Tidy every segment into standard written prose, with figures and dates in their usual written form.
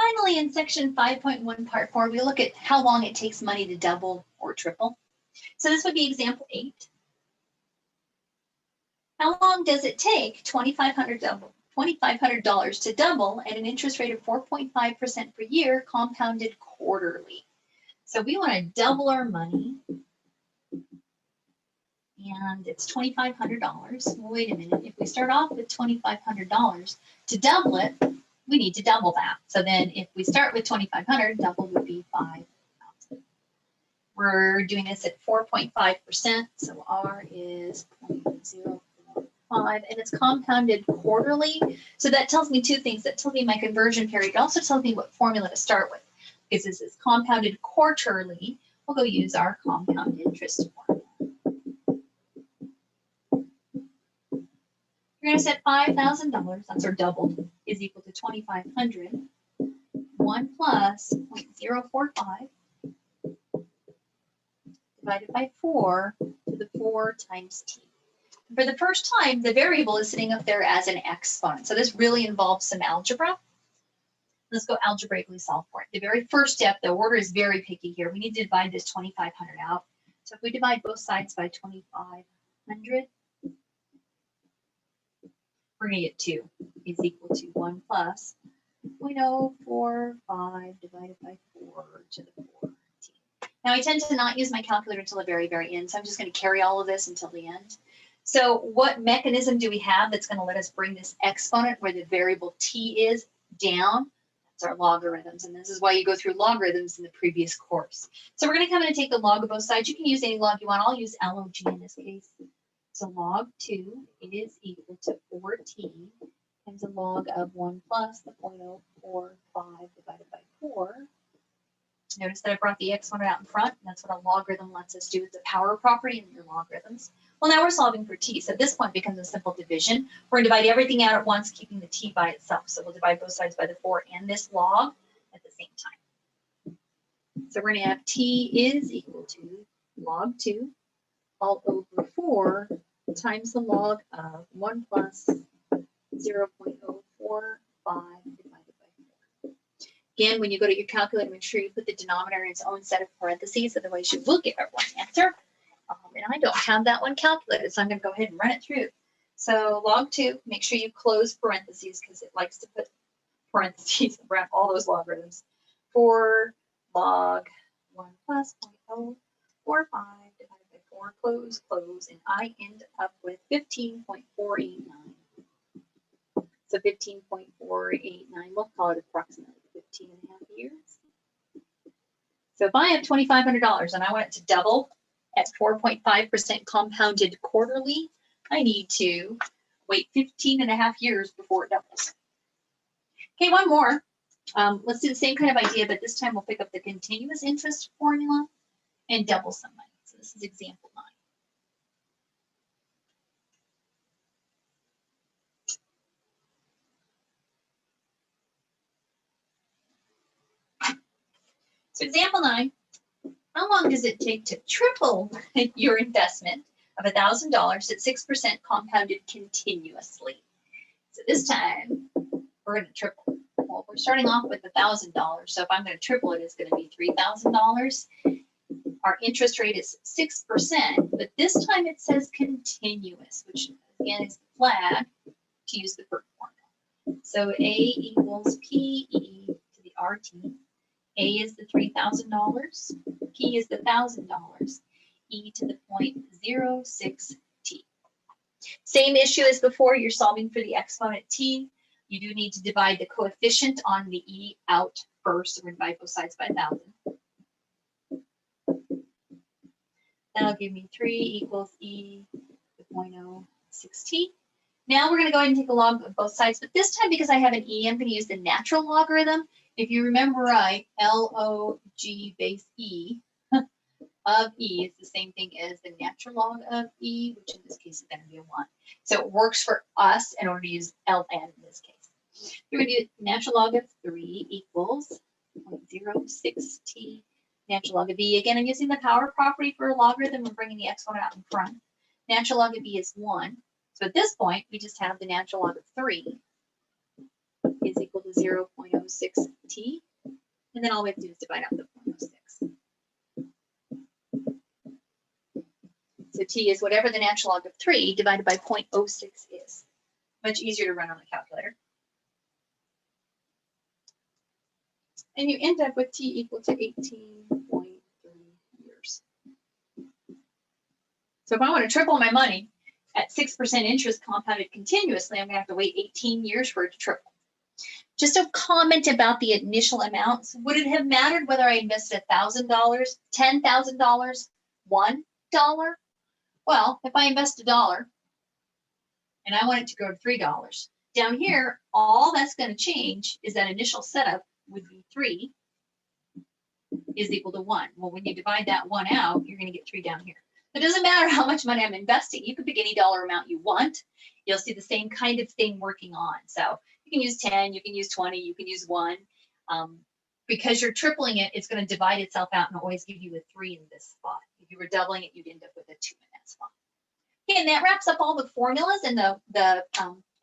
finally, in section 5.1 part 4, we look at how long it takes money to double or triple. So this would be example 8. How long does it take $2,500 to double at an interest rate of 4.5% per year, compounded quarterly? So we want to double our money, and it's $2,500. Well, wait a minute. If we start off with $2,500, to double it, we need to double that. So then if we start with 2,500, double would be 5,000. We're doing this at 4.5%, so R is 0.045, and it's compounded quarterly. So that tells me two things. That tells me my conversion period. It also tells me what formula to start with. Because this is compounded quarterly, we'll go use our compound interest formula. We're going to set $5,000, that's our doubled, is equal to 2,500. 1 plus 0.045 divided by 4 to the 4 times t. For the first time, the variable is sitting up there as an exponent. So this really involves some algebra. Let's go algebraically solve for it. The very first step, the order is very picky here. We need to divide this 2,500 out. So if we divide both sides by 2,500, we're going to get 2 is equal to 1 plus 0.045 divided by 4 to the 4t. Now I tend to not use my calculator until the very, very end, so I'm just going to carry all of this until the end. So what mechanism do we have that's going to let us bring this exponent where the variable t is down? That's our logarithms, and this is why you go through logarithms in the previous course. So we're going to come in and take the log of both sides. You can use any log you want. I'll use log in this case. So log 2 is equal to 4t times the log of 1 plus the 0.045 divided by 4. Notice that I brought the exponent out in front. And that's what a logarithm lets us do. It's a power property in your logarithms. Well, now we're solving for t. So this point becomes a simple division. We're going to divide everything out at once, keeping the t by itself. So we'll divide both sides by the 4 and this log at the same time. So we're going to have t is equal to log 2 all over 4 times the log of 1 plus 0.045 divided by 4. Again, when you go to your calculator, make sure you put the denominator in its own set of parentheses, otherwise you will get a wrong answer. And I don't have that one calculated, so I'm going to go ahead and run it through. So log 2, make sure you close parentheses because it likes to put parentheses around all those logarithms. 4 log 1 plus 0.045 divided by 4, close, close, and I end up with 15.489. So 15.489, we'll call it approximately 15 and a half years. So if I have $2,500 and I want it to double at 4.5% compounded quarterly, I need to wait 15 and a half years before it doubles. Okay, one more. Let's do the same kind of idea, but this time we'll pick up the continuous interest formula and double some money. So this is example 9. So example 9, how long does it take to triple your investment of $1,000 at 6% compounded continuously? So this time we're going to triple. Well, we're starting off with $1,000, so if I'm going to triple it, it's going to be $3,000. Our interest rate is 6%, but this time it says continuous, which again is the flag to use the first formula. So A equals PE to the RT. A is the $3,000, P is the $1,000, E to the 0.06t. Same issue as before, you're solving for the exponent t. You do need to divide the coefficient on the E out first. So we're going to divide both sides by 1,000. That'll give me 3 equals E to 0.06t. Now we're going to go ahead and take a log of both sides, but this time because I have an E, I'm going to use the natural logarithm. If you remember right, log base E of E is the same thing as the natural log of E, which in this case is going to be a 1. So it works for us in order to use ln in this case. We're going to do natural log of 3 equals 0.06t natural log of E. Again, I'm using the power property for a logarithm and bringing the exponent out in front. Natural log of E is 1. So at this point, we just have the natural log of 3 is equal to 0.06t. And then all we have to do is divide out the 0.06. So t is whatever the natural log of 3 divided by 0.06 is. Much easier to run on the calculator. And you end up with t equal to 18.3 years. So if I want to triple my money at 6% interest compounded continuously, I'm going to have to wait 18 years for it to triple. Just a comment about the initial amounts. Would it have mattered whether I invested $1,000, $10,000, $1? Well, if I invest $1 and I want it to go to $3, down here, all that's going to change is that initial setup would be 3 is equal to 1. Well, when you divide that 1 out, you're going to get 3 down here. It doesn't matter how much money I'm investing. You can pick any dollar amount you want. You'll see the same kind of thing working on. So you can use 10, you can use 20, you can use 1. Because you're tripling it, it's going to divide itself out and always give you a 3 in this spot. If you were doubling it, you'd end up with a 2 in that spot. Okay, and that wraps up all the formulas and the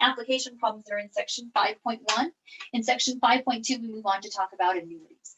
application problems that are in section 5.1. In section 5.2, we move on to talk about annuities.